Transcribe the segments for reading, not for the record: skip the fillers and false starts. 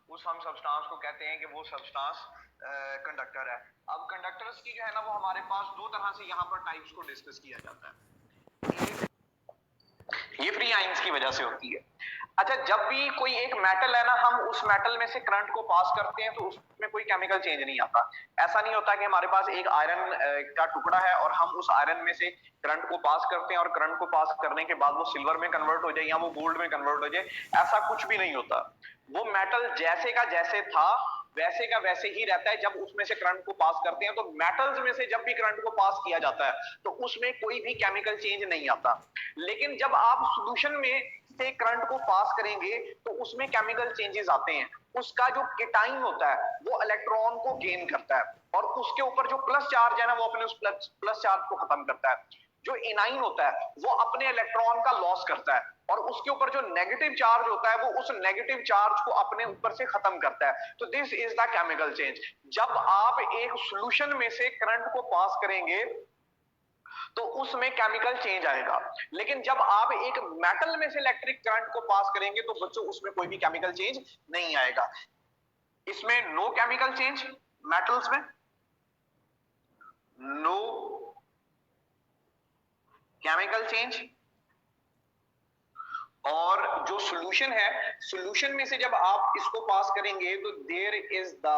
उस हम सब्सटेंस को कहते हैं कि वो सब्सटेंस कंडक्टर है। अब कंडक्टर्स की जो है ना वो हमारे पास दो तरह से यहाँ पर टाइप्स को डिस्कस किया जाता है। एक ये फ्री आयंस की वजह से होती है। अच्छा, जब भी कोई एक मेटल है ना, हम उस मेटल में से करंट को पास करते हैं तो उसमें कोई केमिकल चेंज नहीं आता। ऐसा नहीं होता कि हमारे पास एक आयरन का टुकड़ा है और हम उस आयरन में से करंट को पास करते हैं और करंट को पास करने के बाद वो सिल्वर में कन्वर्ट हो जाए या वो गोल्ड में कन्वर्ट हो जाए, ऐसा कुछ भी नहीं होता। वो मेटल जैसे का जैसे था वैसे का वैसे ही रहता है। जब उसमें से करंट को पास करते हैं तो मेटल्स में से जब भी करंट को पास किया जाता है तो उसमें कोई भी केमिकल चेंज नहीं आता। लेकिन जब आप सॉल्यूशन में से करंट को पास करेंगे तो उसमें केमिकल चेंजेस आते हैं। उसका जो केटाइन होता है वो इलेक्ट्रॉन को गेन करता है और उसके ऊपर जो प्लस चार्ज है ना वो अपने उस प्लस चार्ज को खत्म करता है। जो एनाइन होता है वो अपने इलेक्ट्रॉन का लॉस करता है और उसके ऊपर जो नेगेटिव चार्ज होता है वो उस नेगेटिव चार्ज को अपने ऊपर से खत्म करता है। तो this is the chemical change. जब आप एक सॉल्यूशन में से करंट को पास करेंगे तो उसमें केमिकल चेंज आएगा। लेकिन जब आप एक मेटल में से इलेक्ट्रिक करंट को पास करेंगे तो बच्चों उसमें कोई भी केमिकल चेंज नहीं आएगा। इसमें नो केमिकल चेंज, मेटल्स में नो केमिकल चेंज। और जो सॉल्यूशन है, सॉल्यूशन में से जब आप इसको पास करेंगे तो there is the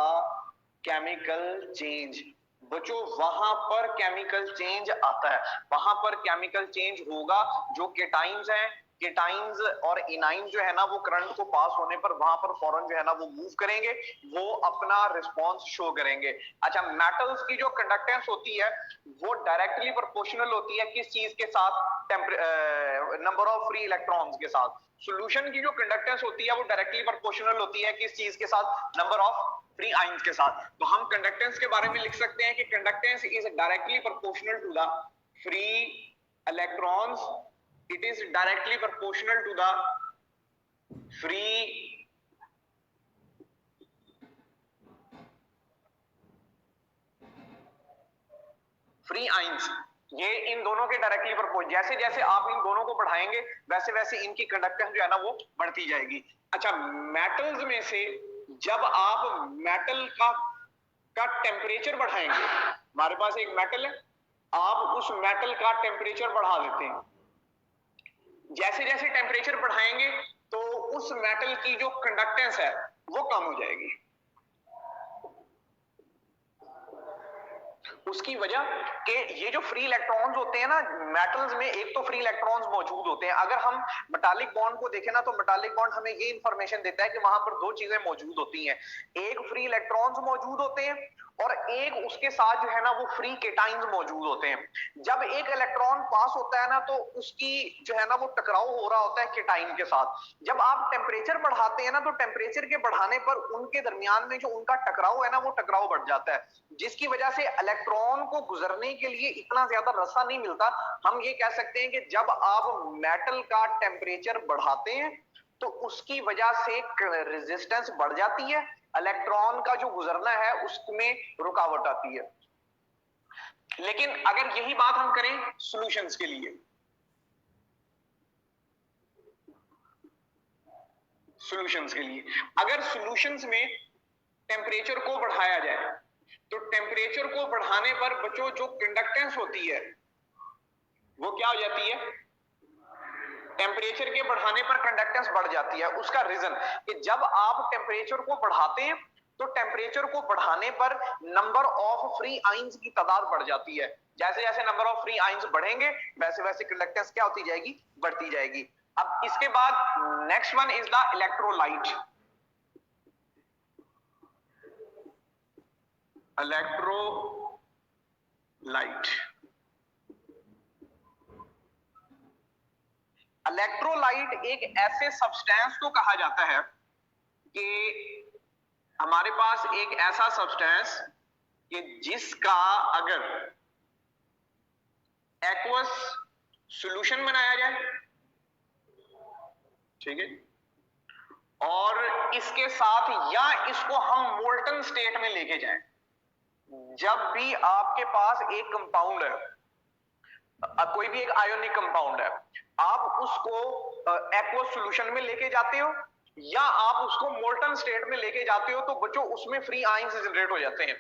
chemical change. बच्चों वहां पर केमिकल चेंज आता है, वहां पर केमिकल चेंज होगा। जो केटाइंस हैं, केटाइंस और इनाइन जो है ना वो करंट को पास होने पर वहां पर फौरन जो है ना वो मूव करेंगे, वो अपना रिस्पांस शो करेंगे। अच्छा, मेटल्स की जो कंडक्टेंस होती है वो डायरेक्टली प्रोपोर्शनल होती है किस चीज के साथ? नंबर ऑफ फ्री इलेक्ट्रॉन्स के साथ। सॉल्यूशन की जो कंडक्टेंस होती है वो डायरेक्टली प्रोपोर्शनल होती है किस चीज के साथ? नंबर ऑफ फ्री आयंस के साथ। तो हम कंडक्टेंस के बारे में लिख सकते हैं कि conductance is directly proportional to the free electrons, it is directly proportional to the free free ions. ये इन दोनों के डायरेक्टली प्रोपोर्शनल, जैसे जैसे आप इन दोनों को बढ़ाएंगे वैसे वैसे इनकी कंडक्टेंस जो है ना वो बढ़ती जाएगी। अच्छा, मेटल्स में से जब आप मेटल का टेम्परेचर बढ़ाएंगे, हमारे पास एक मेटल है, आप उस मेटल का टेम्परेचर बढ़ा देते हैं। जैसे जैसे टेम्परेचर बढ़ाएंगे तो उस मेटल की जो कंडक्टेंस है वो कम हो जाएगी। उसकी वजह कि ये जो फ्री इलेक्ट्रॉन्स होते हैं ना मेटल्स में, एक तो फ्री इलेक्ट्रॉन्स मौजूद होते हैं। अगर हम मेटालिक बॉन्ड को देखें ना तो मेटालिक बॉन्ड हमें ये इंफॉर्मेशन देता है कि वहां पर दो चीजें मौजूद होती हैं, एक फ्री इलेक्ट्रॉन्स मौजूद होते हैं और एक उसके साथ जो है ना वो फ्री केटाइंस मौजूद होते हैं। जब एक इलेक्ट्रॉन पास होता है ना तो उसकी जो है ना वो टकराव हो रहा होता है केटाइन के साथ। जब आप टेम्परेचर बढ़ाते हैं ना तो टेम्परेचर के बढ़ाने पर उनके दरमियान में जो उनका टकराव है ना वो टकराव बढ़ जाता है, जिसकी वजह से इलेक्ट्रॉन को गुजरने के लिए इतना ज्यादा रास्ता नहीं मिलता। हम ये कह सकते हैं कि जब आप मेटल का टेम्परेचर बढ़ाते हैं तो उसकी वजह से रेजिस्टेंस बढ़ जाती है, इलेक्ट्रॉन का जो गुजरना है उसमें रुकावट आती है। लेकिन अगर यही बात हम करें सॉल्यूशंस के लिए, सॉल्यूशंस के लिए अगर सॉल्यूशंस में टेम्परेचर को बढ़ाया जाए तो टेम्परेचर को बढ़ाने पर बच्चों जो कंडक्टेंस होती है वो क्या हो जाती है? टेम्परेचर के बढ़ाने पर कंडक्टेंस बढ़ जाती है। उसका रीजन कि जब आप टेम्परेचर को बढ़ाते हैं तो टेम्परेचर को बढ़ाने पर नंबर ऑफ फ्री आयंस की तादाद बढ़ जाती है। जैसे जैसे नंबर ऑफ फ्री आयंस बढ़ेंगे वैसे वैसे कंडक्टेंस क्या होती जाएगी? बढ़ती जाएगी। अब इसके बाद next one is the electrolyte. Electrolyte, electrolyte एक ऐसे सब्सटेंस को कहा जाता है कि हमारे पास एक ऐसा सब्सटेंस कि जिसका अगर एक्वस सॉल्यूशन बनाया जाए, ठीक है, और इसके साथ या इसको हम मोल्टन स्टेट में लेके जाएं। जब भी आपके पास एक कंपाउंड है, कोई भी एक आयोनिक कंपाउंड है, आप उसको एक्वस सॉल्यूशन में लेके जाते हो या आप उसको मोल्टन स्टेट में लेके जाते हो तो बच्चों उसमें फ्री आयंस जनरेट हो जाते हैं।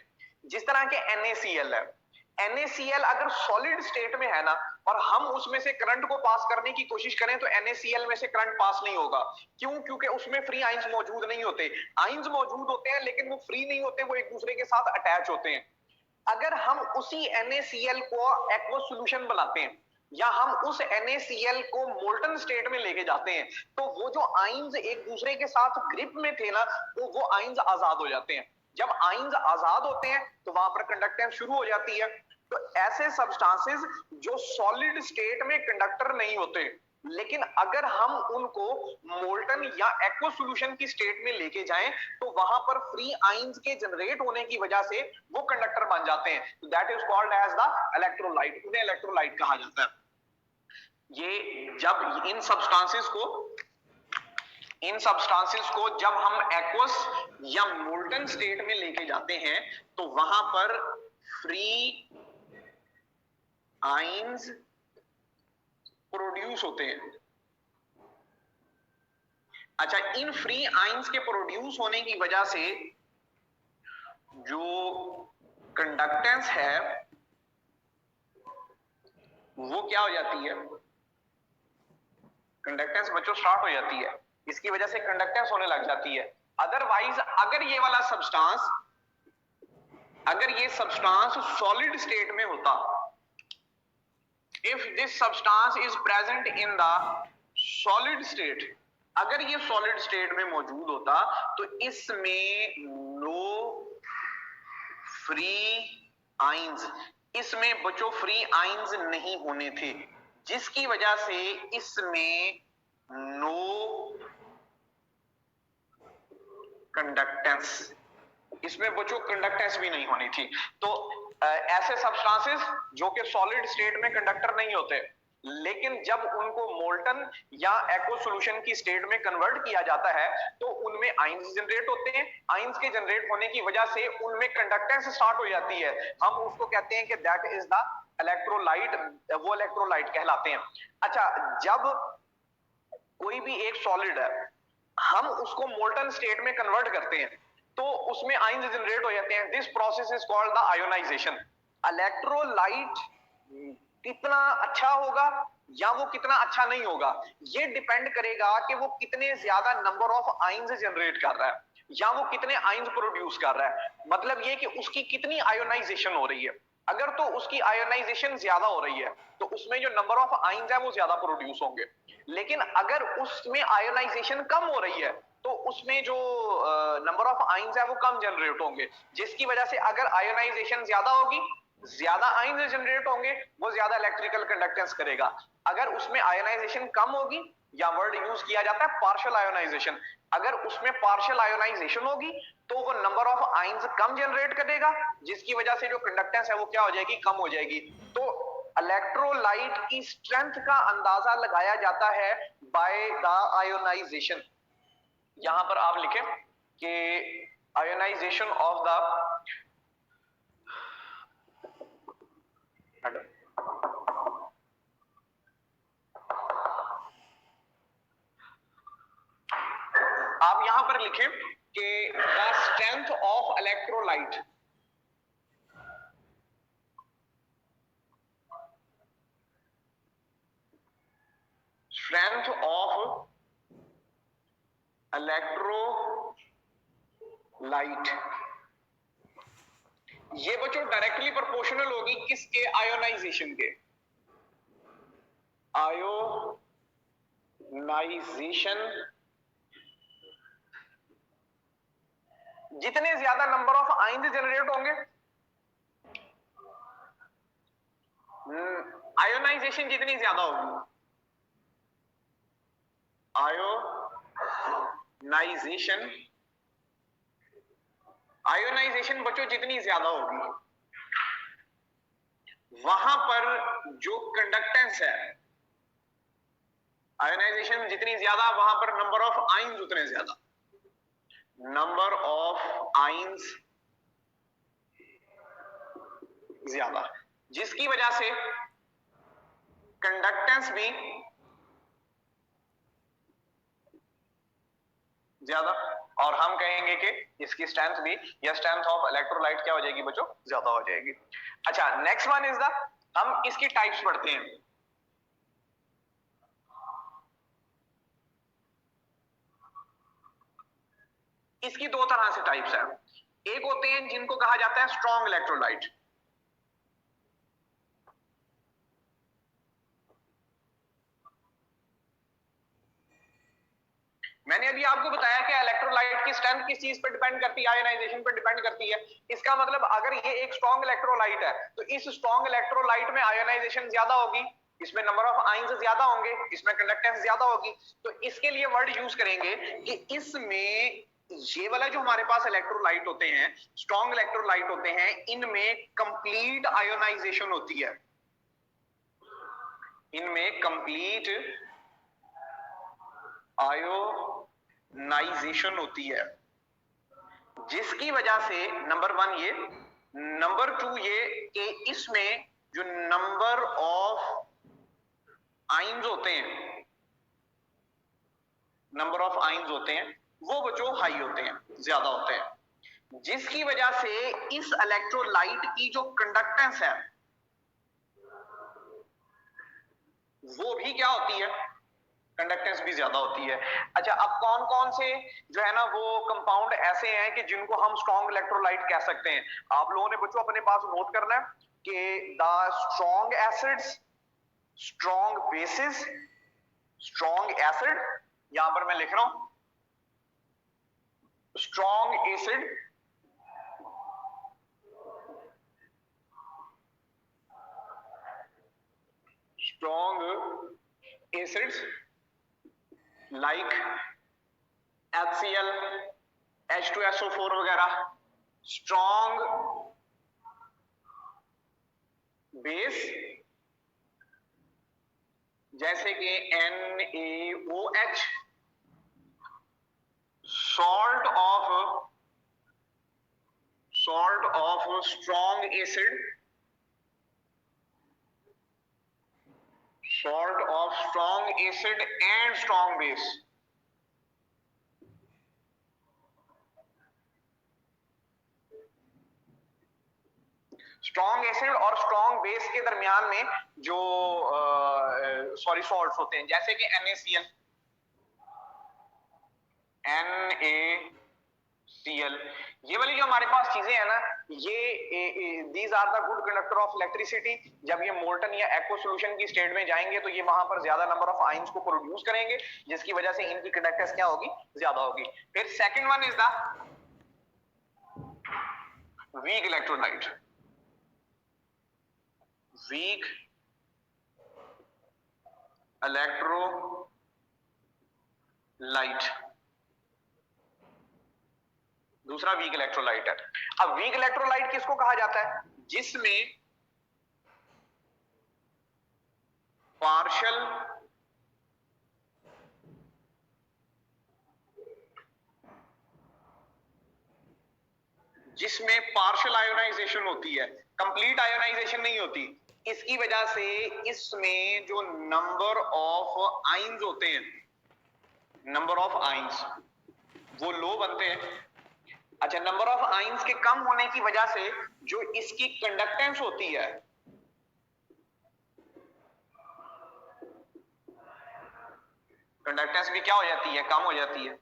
जिस तरह के NaCl है, NaCl अगर सॉलिड स्टेट में है ना और हम उसमें से करंट को पास करने की कोशिश करें तो NaCl में से करंट पास नहीं होगा। क्यों? क्योंकि उसमें फ्री आयंस मौजूद नहीं होते। आयंस मौजूद होते हैं लेकिन वो फ्री नहीं होते, वो एक दूसरे के साथ अटैच होते हैं। अगर हम उसी NaCl को एक्वस सॉल्यूशन बनाते हैं या हम उस NaCl को मोल्टन स्टेट में लेके जाते हैं तो वो जो आयंस एक दूसरे के साथ ग्रिप में थे ना वो आयंस आजाद हो जाते हैं। जब आयंस आजाद होते हैं तो वहां पर कंडक्टेंस शुरू हो जाती है। तो ऐसे सब्सटेंसेस जो सॉलिड स्टेट में कंडक्टर नहीं होते लेकिन अगर हम उनको मोल्टन या एक्वस सॉल्यूशन की स्टेट में लेके जाएं तो वहां पर फ्री आयंस के जनरेट होने की वजह से वो कंडक्टर बन जाते हैं। That is called as the electrolyte. उन्हें इलेक्ट्रोलाइट कहा जाता है। ये जब इन सब्सटेंसेस को जब हम एक्वस या मोल्टन स्टेट में लेके जाते हैं तो वहां पर फ्री आयंस प्रोड्यूस होते हैं। अच्छा, इन फ्री आयंस के प्रोड्यूस होने की वजह से जो कंडक्टेंस है वो क्या हो जाती है? कंडक्टेंस बच्चों स्टार्ट हो जाती है। इसकी वजह से कंडक्टेंस होने लग जाती है। अदरवाइज अगर ये सब्सटेंस सॉलिड स्टेट में होता, if this substance is present in the solid state, अगर ये सॉलिड स्टेट में मौजूद होता तो इसमें नो फ्री आयंस, इसमें बच्चों फ्री आयंस नहीं होने थे, जिसकी वजह से इसमें नो कंडक्टेंस, इसमें बच्चों कंडक्टेंस भी नहीं होनी थी। तो ऐसे सब्सटेंसेस जो कि सॉलिड स्टेट में कंडक्टर नहीं होते लेकिन जब उनको मोल्टन या एक्वस सॉल्यूशन की स्टेट में कन्वर्ट किया जाता है तो उनमें आयंस जनरेट होते हैं। आयंस के जनरेट होने की वजह से उनमें कंडक्टेंस स्टार्ट हो जाती है। हम उसको कहते हैं कि दैट इज द इलेक्ट्रोलाइट, वो इलेक्ट्रोलाइट कहलाते हैं। अच्छा, जब कोई भी एक सॉलिड है हम उसको मोल्टन स्टेट में कन्वर्ट करते हैं तो उसमें आयंस जनरेट हो जाते हैं। This process is called the ionisation. Electrolyte कितना अच्छा होगा या वो कितना अच्छा नहीं होगा ये डिपेंड करेगा कि वो कितने ज्यादा नंबर ऑफ आयंस जनरेट कर रहा है या वो कितने आयंस प्रोड्यूस कर रहा है। मतलब ये कि उसकी कितनी आयोनाइजेशन हो रही है। अगर तो उसकी आयोनाइजेशन ज्यादा हो रही है तो उसमें जो नंबर ऑफ आयंस है वो ज्यादा प्रोड्यूस होंगे। लेकिन अगर उसमें आयोनाइजेशन कम हो रही है तो उसमें जो नंबर ऑफ आयंस है वो कम जनरेट होंगे, जिसकी वजह से अगर आयोनाइजेशन ज्यादा होगी ज्यादा आयंस जनरेट होंगे, वो ज्यादा इलेक्ट्रिकल कंडक्टेंस करेगा। अगर उसमें आयोनाइजेशन कम होगी या वर्ड यूज किया जाता है पार्शियल आयोनाइजेशन, अगर उसमें पार्शियल आयोनाइजेशन होगी तो वो number of ions come generate करेगा, जिसकी वजह से जो कंडक्टेंस है वो क्या हो जाएगी? कम हो जाएगी। तो इलेक्ट्रोलाइट की स्ट्रेंथ का अंदाजा लगाया जाता है बाय द आयोनाइजेशन। यहां पर आप लिखें कि आयोनाइजेशन ऑफ द आप यहां पर लिखें कि the strength of electrolyte, strength of electrolyte ये बच्चों डायरेक्टली प्रोपोर्शनल होगी किसके? आयोनाइजेशन के। आयोनाइजेशन, जितने ज्यादा नंबर ऑफ आयंस जनरेट होंगे, आयोनाइजेशन जितनी ज्यादा होगी, आयोनाइजेशन बच्चों जितनी ज्यादा होगी वहां पर जो कंडक्टेंस है, आयोनाइजेशन जितनी ज्यादा वहां पर नंबर ऑफ आयंस उतने ज्यादा, नंबर ऑफ आयंस ज्यादा, जिसकी वजह से कंडक्टेंस भी ज्यादा, और हम कहेंगे कि इसकी स्ट्रेंथ भी या स्ट्रेंथ ऑफ इलेक्ट्रोलाइट क्या हो जाएगी बच्चों, ज्यादा हो जाएगी। अच्छा, नेक्स्ट वन इज द, हम इसकी टाइप्स पढ़ते हैं। इसकी दो तरह से टाइप्स है। एक होते हैं जिनको कहा जाता है स्ट्रॉन्ग इलेक्ट्रोलाइट। मैंने अभी आपको बताया कि इलेक्ट्रोलाइट की स्ट्रेंथ किस चीज पर डिपेंड करती है, आयोनाइजेशन पर डिपेंड करती है। इसका मतलब अगर ये एक स्ट्रॉन्ग इलेक्ट्रोलाइट है तो इस स्ट्रॉन्ग इलेक्ट्रोलाइट में आयोनाइजेशन ज्यादा होगी, इसमें नंबर ऑफ आयंस ज्यादा होंगे, इसमें कंडक्टेंस ज्यादा होगी। तो इसके लिए वर्ड यूज करेंगे कि इसमें ये वाला जो हमारे पास इलेक्ट्रोलाइट होते हैं, स्ट्रॉन्ग इलेक्ट्रोलाइट होते हैं, इनमें कंप्लीट आयोनाइजेशन होती है, इनमें कंप्लीट आयोनाइजेशन होती है, जिसकी वजह से नंबर वन ये, नंबर टू ये कि इसमें जो नंबर ऑफ आइंस होते हैं, नंबर ऑफ आइंस होते हैं वो बच्चों हाई होते हैं, ज्यादा होते हैं, जिसकी वजह से इस इलेक्ट्रोलाइट की जो कंडक्टेंस है वो भी क्या होती है, कंडक्टेंस भी ज्यादा होती है। अच्छा, अब कौन कौन से जो है ना वो कंपाउंड ऐसे हैं कि जिनको हम स्ट्रॉन्ग इलेक्ट्रोलाइट कह सकते हैं, आप लोगों ने बच्चों अपने पास नोट करना है कि the strong acids, strong bases, strong acid, यहां पर मैं लिख रहा हूं strong acid, strong acids like HCl, H2SO4 वगैरह, स्ट्रॉन्ग बेस जैसे कि NaOH, salt of strong acid, salt of strong acid and strong base, strong acid और स्ट्रॉन्ग बेस के दरमियान में जो सॉल्ट्स होते हैं जैसे कि NaCl, ये वाली जो हमारे पास चीजें हैं ना, ये these are the good conductor of electricity. जब ये मोल्टन या एक्वा सॉल्यूशन की स्टेट में जाएंगे तो ये वहां पर ज्यादा नंबर ऑफ आयंस को प्रोड्यूस करेंगे, जिसकी वजह से इनकी कंडक्टेंस क्या होगी, ज्यादा होगी। फिर second one is the weak electrolyte, weak electrolyte, दूसरा वीक इलेक्ट्रोलाइट है। अब वीक इलेक्ट्रोलाइट किसको कहा जाता है, जिसमें पार्शियल आयोनाइजेशन होती है, कंप्लीट आयोनाइजेशन नहीं होती। इसकी वजह से इसमें जो नंबर ऑफ आइंस होते हैं, नंबर ऑफ आइंस वो लो बनते हैं। अच्छा, नंबर ऑफ आइंस के कम होने की वजह से जो इसकी कंडक्टेंस होती है, कंडक्टेंस भी क्या हो जाती है, कम हो जाती है।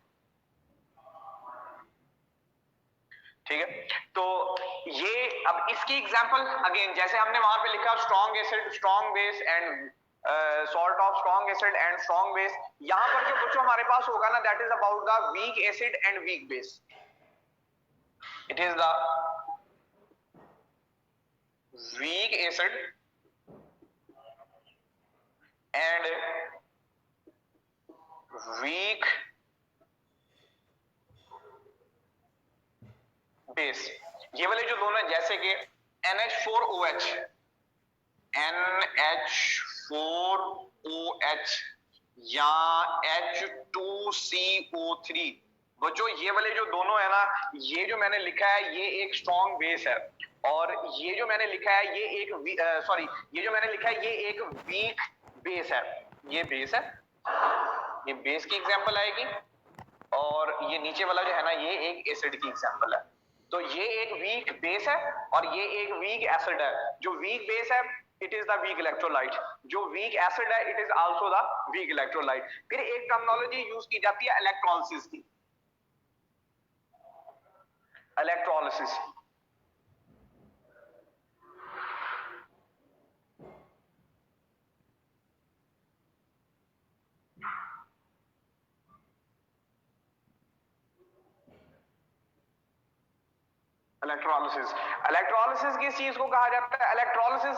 ठीक है, तो ये अब इसकी एग्जांपल अगेन जैसे हमने वहां पे लिखा strong acid, strong base and salt of strong acid and strong base, यहां पर जो बच्चों हमारे पास होगा ना, that is about the weak acid and weak base. It is the weak acid and weak base. ये वाले जो दोनों जैसे कि NH4OH, NH4OH या H2CO3, बच्चों ये वाले जो दोनों है ना, ये जो मैंने लिखा है ये एक स्ट्रॉन्ग बेस है, और ये जो मैंने लिखा है ये एक ये जो मैंने लिखा है ये एक वीक बेस है। ये बेस है, ये बेस की एग्जांपल आएगी, और ये नीचे वाला जो है ना ये एक एसिड की एग्जांपल है। तो ये एक वीक बेस है और ये एक वीक एसिड है। जो वीक बेस है it is the weak electrolyte, जो वीक एसिड है it is also the weak electrolyte. फिर एक टर्मिनोलॉजी यूज की जाती है इलेक्ट्रोलिसिस की, इलेक्ट्रोलिसिस। इलेक्ट्रोलिसिस, इलेक्ट्रोलिसिस किस चीज को कहा जाता है? इलेक्ट्रोलिसिस,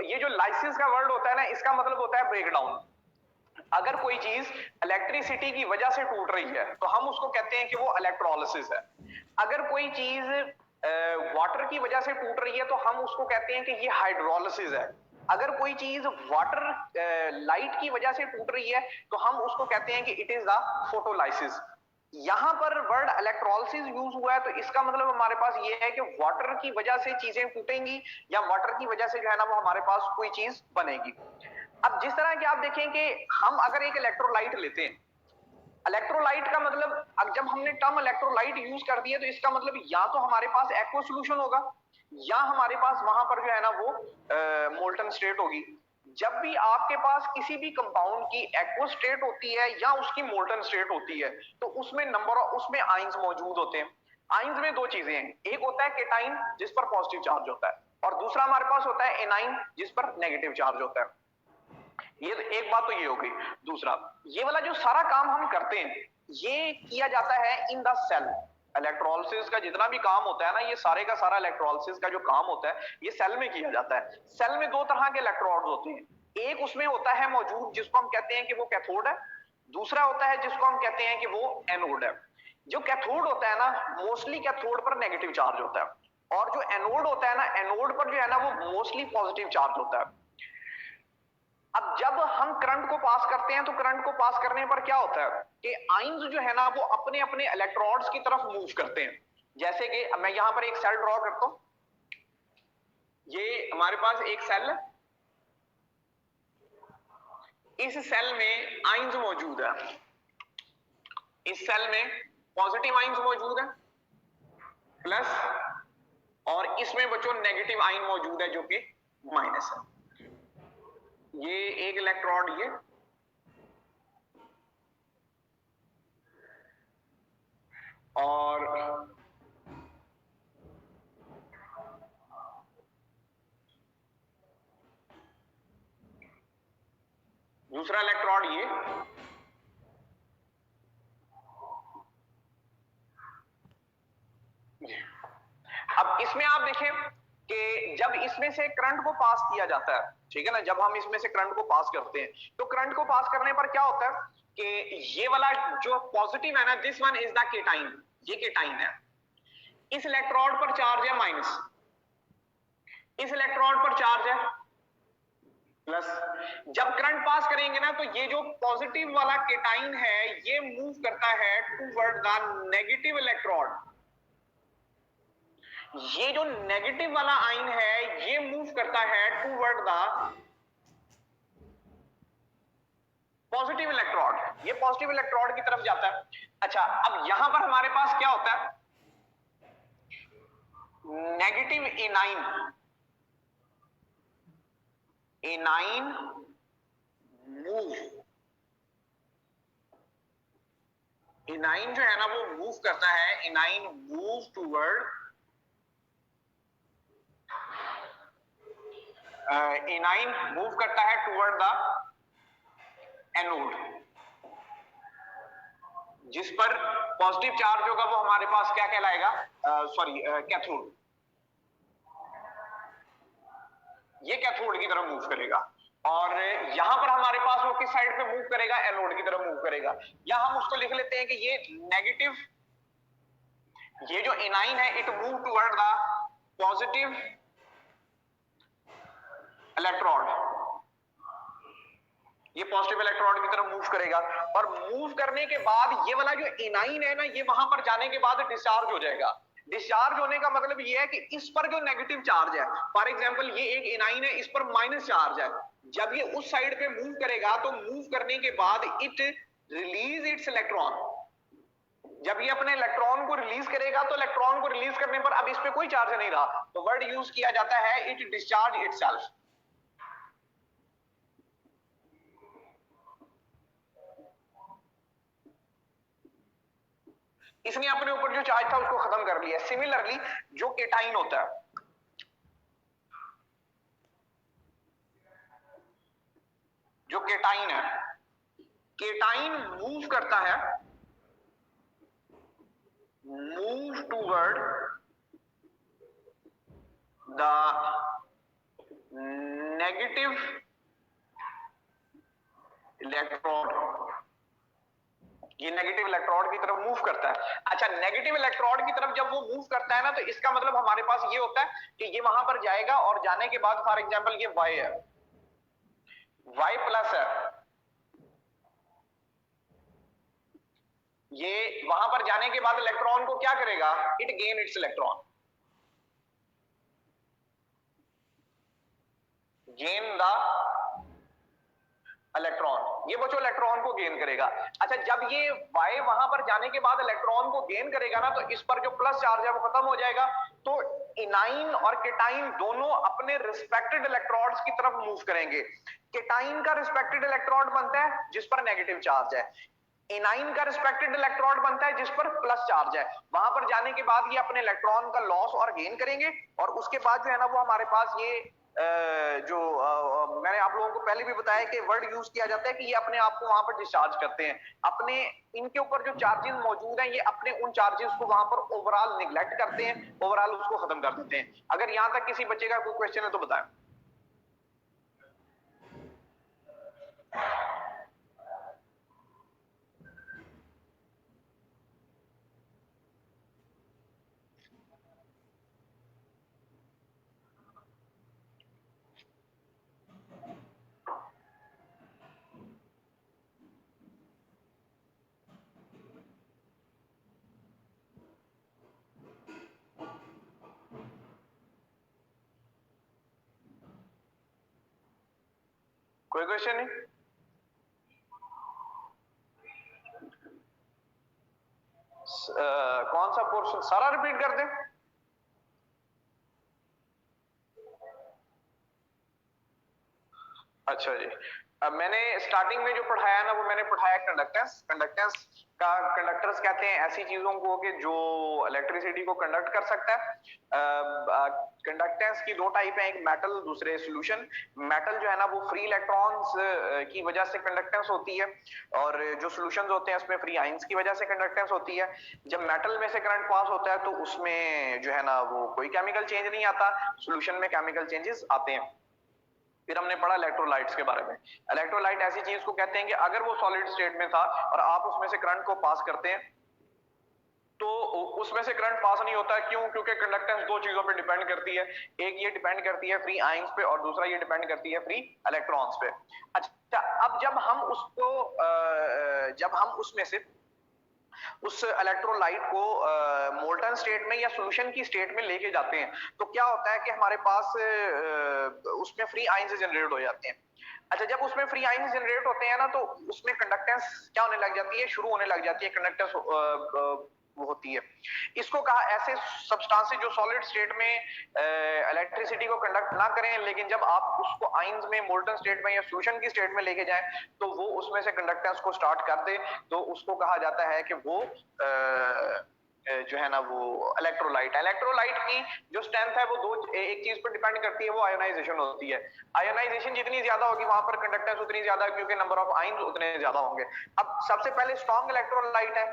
ये जो लाइसिस का वर्ड होता है ना इसका मतलब होता है ब्रेकडाउन। अगर कोई चीज इलेक्ट्रिसिटी की वजह से टूट रही है तो हम उसको कहते हैं कि वो इलेक्ट्रोलिसिस है। अगर कोई चीज वाटर की वजह से टूट रही है तो हम उसको कहते हैं कि ये हाइड्रोलिसिस है। अगर कोई चीज वाटर लाइट की वजह से टूट रही है तो हम उसको कहते हैं कि इट इज द फोटोलाइसिस। यहां पर वर्ड इलेक्ट्रोलिसिस यूज हुआ है तो इसका मतलब हमारे पास ये है कि वाटर की वजह से चीजें टूटेंगी या वाटर की वजह से जो है ना वो हमारे पास कोई चीज बनेगी। अब जिस तरह के आप देखें कि हम अगर एक इलेक्ट्रोलाइट लेते हैं, इलेक्ट्रोलाइट का मतलब अब जब हमने टर्म इलेक्ट्रोलाइट यूज कर दिया तो इसका मतलब या तो हमारे पास एक्वा सॉल्यूशन होगा या हमारे पास वहां पर जो है ना वो मोल्टन स्टेट होगी। जब भी आपके पास किसी भी कंपाउंड की एक्वा स्टेट होती है या उसकी मोल्टन स्टेट होती है तो उसमें उसमें आयंस मौजूद होते हैं। आयंस में दो चीजें हैं, एक होता है केटाइन जिस पर पॉजिटिव चार्ज होता है और दूसरा हमारे पास होता है एनाइन जिस पर नेगेटिव चार्ज होता है। ये एक बात तो ये हो गई। दूसरा, ये वाला जो सारा काम हम करते हैं ये किया जाता है इन द सेल। इलेक्ट्रोलिसिस का जितना भी काम होता है ना ये सारे का सारा इलेक्ट्रोलिसिस का जो काम होता है ये सेल में किया जाता है। सेल में दो तरह के इलेक्ट्रोड्स होते हैं, एक उसमें होता है मौजूद जिसको हम कहते हैं कि वो कैथोड है, दूसरा होता है जिसको हम कहते हैं कि वो एनोड है। जो कैथोड होता है ना मोस्टली कैथोड पर नेगेटिव चार्ज होता है और जो एनोड होता है ना एनोड पर जो है ना वो मोस्टली पॉजिटिव चार्ज होता है। अब जब हम करंट को पास करते हैं तो करंट को पास करने पर क्या होता है कि आयंस जो है ना वो अपने अपने इलेक्ट्रोड्स की तरफ मूव करते हैं। जैसे कि मैं यहां पर एक सेल ड्रॉ करता हूं, ये हमारे पास एक सेल है, इस सेल में आयंस मौजूद है, इस सेल में पॉजिटिव आयंस मौजूद है प्लस और इसमें बच्चों नेगेटिव आयन मौजूद है जो कि माइनस है। ये एक इलेक्ट्रोड ये और दूसरा इलेक्ट्रोड ये। अब इसमें आप देखें कि जब इसमें से करंट को पास किया जाता है, ठीक है ना, जब हम इसमें से करंट को पास करते हैं तो करंट को पास करने पर क्या होता है कि ये वाला जो पॉजिटिव है ना this one is the cation, ये केटाइन है, इस इलेक्ट्रोड पर चार्ज है माइनस, इस इलेक्ट्रोड पर चार्ज है प्लस। जब करंट पास करेंगे ना तो ये जो पॉजिटिव वाला केटाइन है ये मूव करता है टुवर्ड द नेगेटिव इलेक्ट्रोड, ये जो नेगेटिव वाला आयन है ये मूव करता है टुवर्ड द पॉजिटिव इलेक्ट्रोड, ये पॉजिटिव इलेक्ट्रोड की तरफ जाता है। अच्छा, अब यहां पर हमारे पास क्या होता है, negative A9, A9 move, A9 जो है ना वो मूव करता है, A9 move toward, A9 move करता है टुवर्ड द एनोड जिस पर पॉजिटिव चार्ज होगा वो हमारे पास क्या कहलाएगा, सॉरी कैथोड, ये कैथोड की तरफ मूव करेगा। और यहां पर हमारे पास वो किस साइड पे मूव करेगा, एनोड की तरफ मूव करेगा। या हम उसको लिख लेते हैं कि ये नेगेटिव, ये जो एनाइन है it move toward the positive electrode, ये पॉजिटिव इलेक्ट्रोड की तरफ मूव करेगा और मूव करने के बाद ये वाला जो एनाइन है ना ये वहां पर जाने के बाद डिस्चार्ज हो जाएगा। डिस्चार्ज होने का मतलब ये है कि इस पर जो नेगेटिव चार्ज है, फॉर एग्जांपल ये एक एनाइन है, इस पर माइनस चार्ज है, जब ये उस साइड पे मूव करेगा तो मूव करने के बाद इट रिलीज इट्स इलेक्ट्रॉन, जब ये अपने इलेक्ट्रॉन को रिलीज करेगा तो इलेक्ट्रॉन को रिलीज करने पर अब इस पे कोई चार्ज नहीं रहा, तो वर्ड यूज किया जाता है इट डिस्चार्ज इटसेल्फ। इसने अपने ऊपर जो चार्ज था उसको खत्म कर लिया। सिमिलरली जो केटाइन होता है, जो केटाइन है, केटाइन मूव करता है, move toward the negative electrode, ये नेगेटिव इलेक्ट्रोड की तरफ मूव करता है। अच्छा, नेगेटिव इलेक्ट्रोड की तरफ जब वो मूव करता है ना, तो इसका मतलब हमारे पास ये होता है कि ये वहां पर जाएगा और जाने के बाद फॉर एग्जांपल ये Y है, Y प्लस है, ये वहां पर जाने के बाद इलेक्ट्रॉन को क्या करेगा, it gain it's electron, gain the electron, ये बच्चों इलेक्ट्रॉन को गेन करेगा। अच्छा, जब ये Y वहां पर जाने के बाद इलेक्ट्रॉन को गेन करेगा ना, तो इस पर जो प्लस चार्ज है वो खत्म हो जाएगा, तो इनाइन और केटाइन दोनों अपने रिस्पेक्टेड इलेक्ट्रोड्स की तरफ मूव करेंगे। केटाइन का रिस्पेक्टेड इलेक्ट्रोड बनता है जिस पर नेगेटिव चार्ज है, एनाइन का रिस्पेक्टेड इलेक्ट्रोड बनता है जिस पर प्लस चार्ज है। वहां पर जाने के बाद ये अपने इलेक्ट्रॉन का लॉस और गेन करेंगे, और उसके बाद जो है ना वो हमारे पास ये मैंने आप लोगों को पहले भी बताया कि वर्ड यूज किया जाता है कि ये अपने आप को वहां पर डिस्चार्ज करते हैं। अपने इनके ऊपर जो चार्जेस मौजूद हैं, ये अपने उन चार्जेस को वहां पर ओवरऑल निगलेक्ट करते हैं, ओवरऑल उसको खत्म कर देते हैं। अगर यहां तक किसी बच्चे का कोई क्वेश्चन है तो बताएं। कोई क्वेश्चन नहीं? कौन सा पोर्शन सारा रिपीट कर दें? अच्छा जी, अब मैंने स्टार्टिंग में जो पढ़ाया ना वो मैंने पढ़ाया कंडक्टेंस। कंडक्टेंस का, कंडक्टर्स कहते हैं ऐसी चीजों को कि जो इलेक्ट्रिसिटी को कंडक्ट कर सकता है। कंडक्टेंस की दो टाइप है, एक मेटल, दूसरे सॉल्यूशन। मेटल जो है ना वो फ्री इलेक्ट्रॉन्स की वजह से कंडक्टेंस होती है, और जो सॉल्यूशंस होते हैं उसमें फ्री आयंस की वजह से कंडक्टेंस होती है। जब मेटल में से करंट पास होता है तो उसमें जो है ना वो कोई केमिकल चेंज नहीं आता, सॉल्यूशन में केमिकल चेंजेस आते हैं। फिर हमने पढ़ा इलेक्ट्रोलाइट्स के बारे में। इलेक्ट्रोलाइट ऐसी चीज को कहते हैं कि अगर वो सॉलिड स्टेट में था और आप उसमें से करंट को पास करते हैं तो उसमें से करंट पास नहीं होता। क्यों? क्योंकि कंडक्टेंस दो चीजों पे डिपेंड करती है, एक ये डिपेंड करती है फ्री आयंस पे और दूसरा ये डिपेंड करती है फ्री इलेक्ट्रॉन्स पे। अच्छा, अब जब हम उसको जब हम उसमें से उस इलेक्ट्रोलाइट को मोल्टन स्टेट में या सॉल्यूशन की स्टेट में लेके जाते हैं, तो क्या होता है कि हमारे पास उसमें फ्री आयंस जनरेट हो जाते हैं। अच्छा, जब उसमें फ्री आयंस जनरेट होते हैं ना, तो उसमें कंडक्टेंस क्या होने लग जाती है, शुरू होने लग जाती है, कंडक्टेंस वो होती है। इसको कहा, ऐसे सब्सटेंसेस जो सॉलिड स्टेट में इलेक्ट्रिसिटी को कंडक्ट ना करें, लेकिन जब आप उसको आयंस में, मोल्टन स्टेट में या सॉल्यूशन की स्टेट में लेके जाएं तो वो उसमें से कंडक्टेंस को स्टार्ट कर दे, तो उसको कहा जाता है कि वो जो है ना वो इलेक्ट्रोलाइट है। इलेक्ट्रोलाइट की जो स्ट्रेंथ है वो एक चीज पर डिपेंड करती है, वो आयोनाइजेशन होती है। आयोनाइजेशन जितनी ज्यादा होगी वहां पर कंडक्टेंस उतनी ज्यादा, क्योंकि नंबर ऑफ आयंस उतने ज्यादा होंगे। अब सबसे पहले स्ट्रॉन्ग इलेक्ट्रोलाइट है,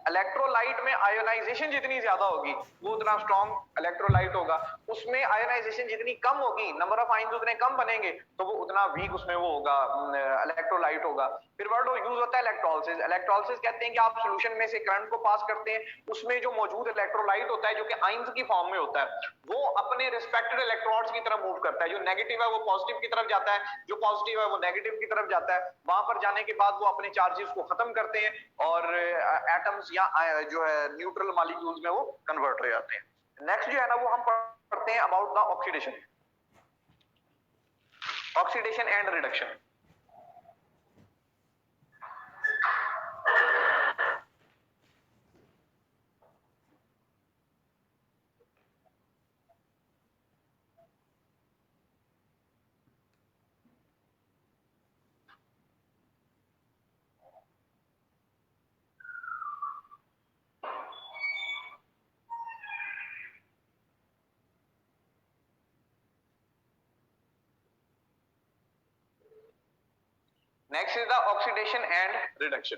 इलेक्ट्रोलाइट में आयोनाइजेशन जितनी ज्यादा होगी वो उतना स्ट्रॉन्ग इलेक्ट्रोलाइट होगा। उसमें आयोनाइजेशन जितनी कम होगी, नंबर ऑफ आयंस उतने कम बनेंगे, तो वो उतना वीक उसमें वो होगा, इलेक्ट्रोलाइट होगा। फिर वर्ड यूज होता है इलेक्ट्रोलिसिस। इलेक्ट्रोलिसिस कहते हैं कि आप सॉल्यूशन में से करंट को पास करते हैं, उसमें जो मौजूद इलेक्ट्रोलाइट होता है जो कि आयंस की फॉर्म में होता है, वो अपने रिस्पेक्टेड इलेक्ट्रोड्स की तरफ मूव करता है। जो नेगेटिव है वो पॉजिटिव की तरफ जाता है, जो पॉजिटिव है वो नेगेटिव की तरफ जाता है। वहां पर जाने के बाद वो अपने चार्जेस को खत्म करते हैं और एटम्स या जो है न्यूट्रल मॉलिक्यूल्स में वो कन्वर्ट हो जाते हैं। नेक्स्ट जो है ना वो हम पढ़ते हैं about the oxidation, oxidation and reduction. Oxidation and reduction.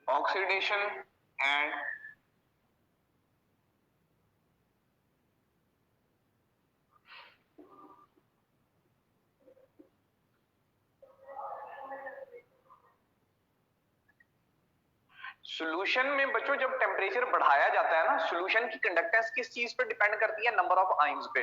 Oxidation and solution में बच्चों जब टेम्परेचर बढ़ाया जाता है ना, सॉल्यूशन की कंडक्टेंस किस चीज पर डिपेंड करती है? नंबर ऑफ आयंस पे।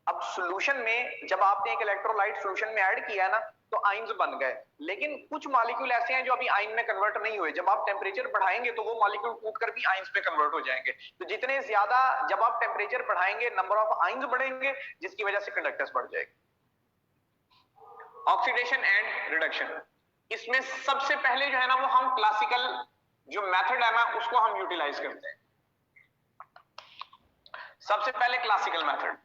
अब सॉल्यूशन में जब आपने एक इलेक्ट्रोलाइट सॉल्यूशन में ऐड किया ना, तो आयंस बन गए, लेकिन कुछ मॉलिक्यूल ऐसे हैं जो अभी आयन में कन्वर्ट नहीं हुए। जब आप टेम्परेचर बढ़ाएंगे तो वो मॉलिक्यूल टूटकर भी आयंस में कन्वर्ट हो जाएंगे। तो जितने ज्यादा जब आप टेम्परेचर बढ़ाएंगे, नंबर ऑफ आयंस बढ़ेंगे, जिसकी वजह से कंडक्टेंस बढ़ जाएगी। ऑक्सीडेशन एंड रिडक्शन, इसमें सबसे पहले जो है ना, वो हम क्लासिकल जो मेथड है ना, उसको हम यूटिलाइज करते हैं। सबसे पहले क्लासिकल मेथड।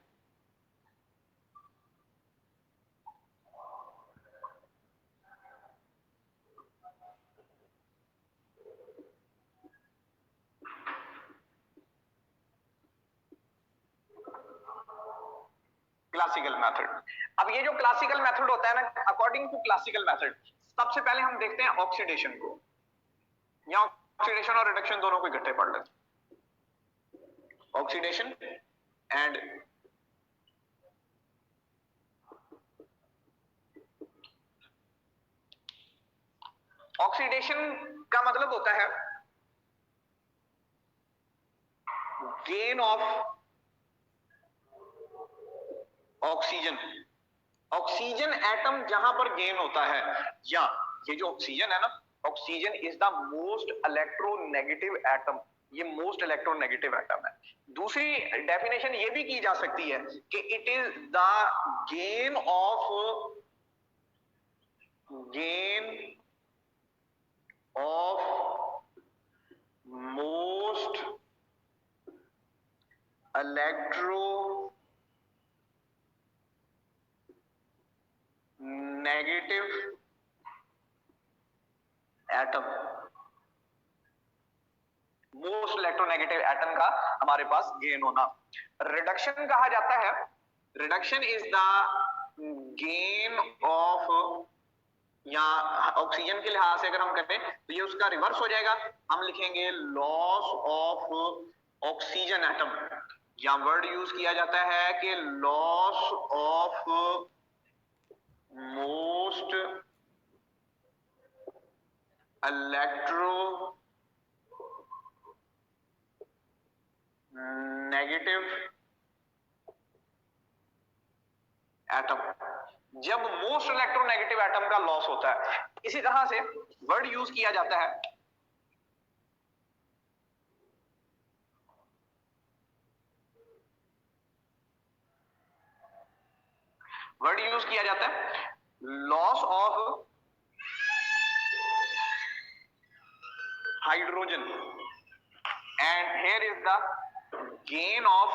Classical method. अब ये जो क्लासिकल मेथड होता है ना, अकॉर्डिंग टू क्लासिकल मेथड, सबसे पहले हम देखते हैं ऑक्सीडेशन को, या ऑक्सीडेशन और रिडक्शन दोनों को इकट्ठे पढ़ लेते हैं। ऑक्सीडेशन एंड ऑक्सीडेशन का मतलब होता है gain of oxygen. Oxygen atom जहां पर गेन होता है, या ये जो ऑक्सीजन है ना, oxygen is the most electronegative atom, ये मोस्ट इलेक्ट्रोनेगेटिव एटम है। दूसरी डेफिनेशन ये भी की जा सकती है कि it is the gain of most electronegative atom. Most electronegative atom का हमारे पास गेन होना। रिडक्शन कहा जाता है, reduction is the gain of, या ऑक्सीजन के लिहाज से अगर हम करें तो ये उसका रिवर्स हो जाएगा, हम लिखेंगे लॉस ऑफ ऑक्सीजन एटम, या वर्ड यूज किया जाता है कि loss of most electro negative atom. जब मोस्ट इलेक्ट्रोनेगेटिव एटम का लॉस होता है, इसी तरह से वर्ड यूज किया जाता है loss of hydrogen, and here is the gain of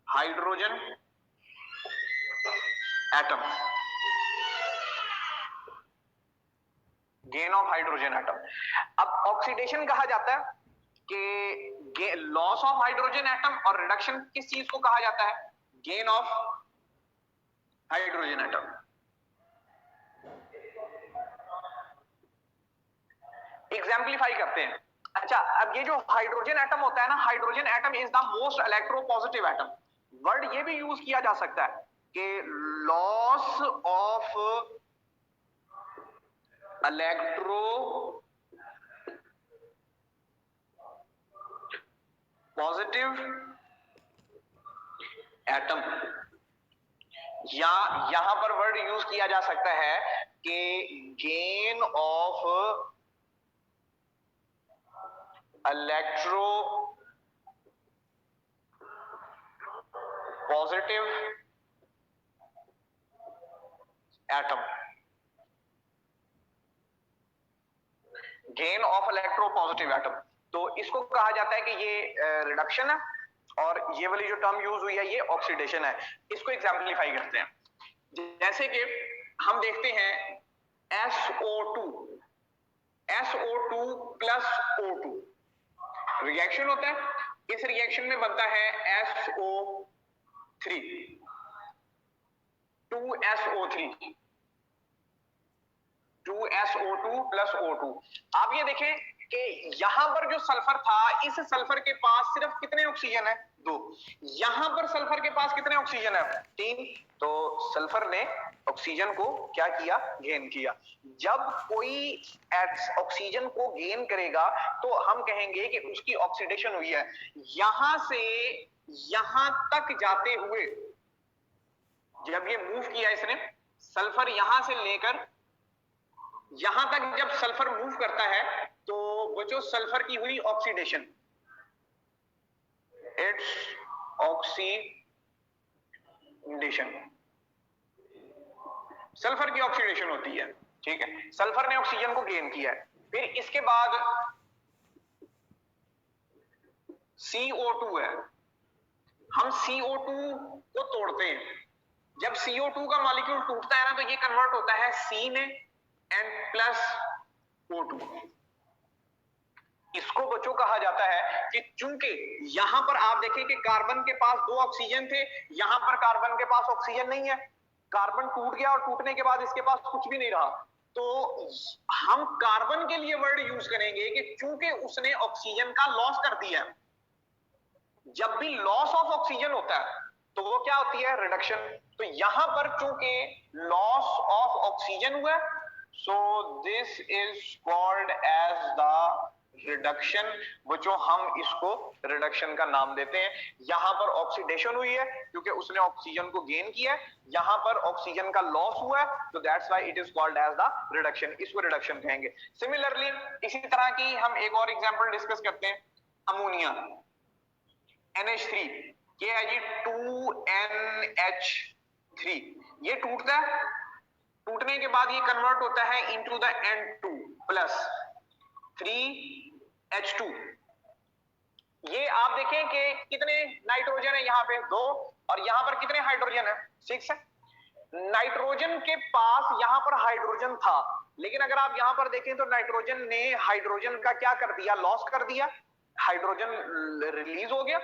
hydrogen atom. Gain of hydrogen atom. अब ऑक्सीडेशन कहा जाता है कि लॉस ऑफ हाइड्रोजन एटम, और रिडक्शन किस चीज को कहा जाता है? Gain of hydrogen atom. Exemplify करते हैं। अच्छा, अब ये जो हाइड्रोजन एटम होता है ना, hydrogen atom is the most electropositive atom. Word ये भी यूज किया जा सकता है कि loss of electro positive atom, या यहां पर वर्ड यूज किया जा सकता है कि gain of electro positive atom. Gain of electro positive atom, तो इसको कहा जाता है कि ये रिडक्शन है, और ये वाली जो टर्म यूज हुई है ये ऑक्सीडेशन है। इसको एग्जाम्पलीफाई करते हैं। जैसे कि हम देखते हैं SO2 प्लस O2 रिएक्शन होता है, इस रिएक्शन में बनता है SO3 2SO3 2SO2 plus O2। आप ये देखें कि यहां पर जो सल्फर था, इस सल्फर के पास सिर्फ कितने ऑक्सीजन है? 2। यहां पर सल्फर के पास कितने ऑक्सीजन है? 3। तो सल्फर ने ऑक्सीजन को क्या किया? गेन किया। जब कोई ऑक्सीजन को गेन करेगा तो हम कहेंगे कि उसकी ऑक्सीडेशन हुई है। यहां से यहां तक जाते हुए जब ये मूव किया इसने, सल्फर यहां से लेकर यहां तक जब सल्फर मूव करता है तो वो जो सल्फर की हुई ऑक्सीडेशन, इट्स ऑक्सीडेशन, सल्फर की ऑक्सीडेशन होती है। ठीक है, सल्फर ने ऑक्सीजन को गेन किया है। फिर इसके बाद CO2 है, हम CO2 को तोड़ते हैं। जब CO2 का मॉलिक्यूल टूटता है ना तो ये कन्वर्ट होता है C में एंड प्लस O2। इसको बच्चों कहा जाता है कि चूंकि यहां पर आप देखें कि कार्बन के पास 2 ऑक्सीजन थे, यहां पर कार्बन के पास ऑक्सीजन नहीं है, कार्बन टूट गया और टूटने के बाद इसके पास कुछ भी नहीं रहा, तो हम कार्बन के लिए वर्ड यूज करेंगे कि चूंकि उसने ऑक्सीजन का लॉस कर दिया। जब भी लॉस ऑफ ऑक्सीजन होता है तो वो क्या होती है? रिडक्शन। तो यहां पर चूंकि लॉस ऑफ ऑक्सीजन हुआ, so this is called as the reduction. बच्चों हम इसको रिडक्शन का नाम देते हैं। यहां पर ऑक्सीडेशन हुई है क्योंकि उसने ऑक्सीजन को गेन किया है, यहां पर ऑक्सीजन का लॉस हुआ है, तो that's why it is called as the reduction. इसको रिडक्शन कहेंगे। सिमिलरली इसी तरह की हम एक और एग्जांपल डिस्कस करते हैं। अमोनिया NH3, ये है जी 2NH3। ये टूटता है, टूटने के बाद ये कन्वर्ट होता है into the N2 plus 3H2। ये आप देखें कि कितने नाइट्रोजन है यहाँ पे? 2। और यहाँ पर कितने हाइड्रोजन है? 6 है। नाइट्रोजन के पास यहाँ पर हाइड्रोजन था, लेकिन अगर आप यहाँ पर देखें तो नाइट्रोजन ने हाइड्रोजन का क्या कर दिया? लॉस कर दिया, हाइड्रोजन रिलीज हो गया।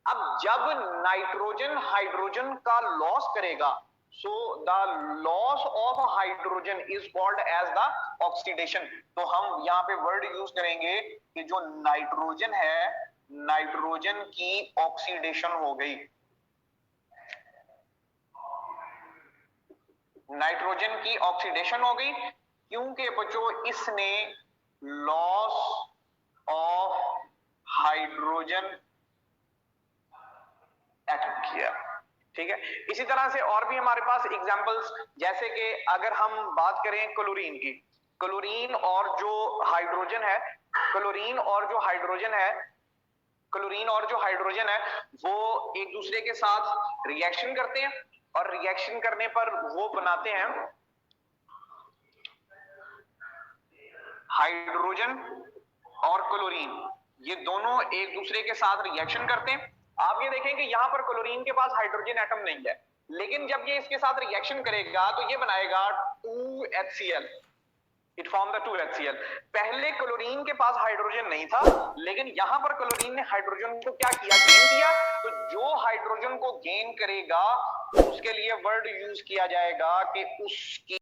अब जब नाइट्रोजन हाइड्रोजन का लॉस करेगा, so the loss of hydrogen is called as the oxidation। तो हम यहाँ पे वर्ड यूज करेंगे कि जो नाइट्रोजन है, नाइट्रोजन की ऑक्सीडेशन हो गई। नाइट्रोजन की ऑक्सीडेशन हो गई क्योंकि बच्चों इसने लॉस ऑफ हाइड्रोजन एटम किया। ठीक है, इसी तरह से और भी हमारे पास एग्जांपल्स, जैसे कि अगर हम बात करें क्लोरीन की, क्लोरीन और जो हाइड्रोजन है, क्लोरीन और जो हाइड्रोजन है, क्लोरीन और जो हाइड्रोजन है वो एक दूसरे के साथ रिएक्शन करते हैं और रिएक्शन करने पर वो बनाते हैं हाइड्रोजन और क्लोरीन। ये दोनों एक दूसरे के साथ रिएक्शन करते हैं। आप ये देखें कि यहां पर क्लोरीन के पास हाइड्रोजन एटम नहीं है, लेकिन जब ये इसके साथ रिएक्शन करेगा तो ये बनाएगा 2HCl। It form the 2HCl। पहले क्लोरीन के पास हाइड्रोजन नहीं था, लेकिन यहां पर क्लोरीन ने हाइड्रोजन को क्या किया? गेन किया। तो जो हाइड्रोजन को गेन करेगा उसके लिए वर्ड यूज किया जाएगा कि उसकी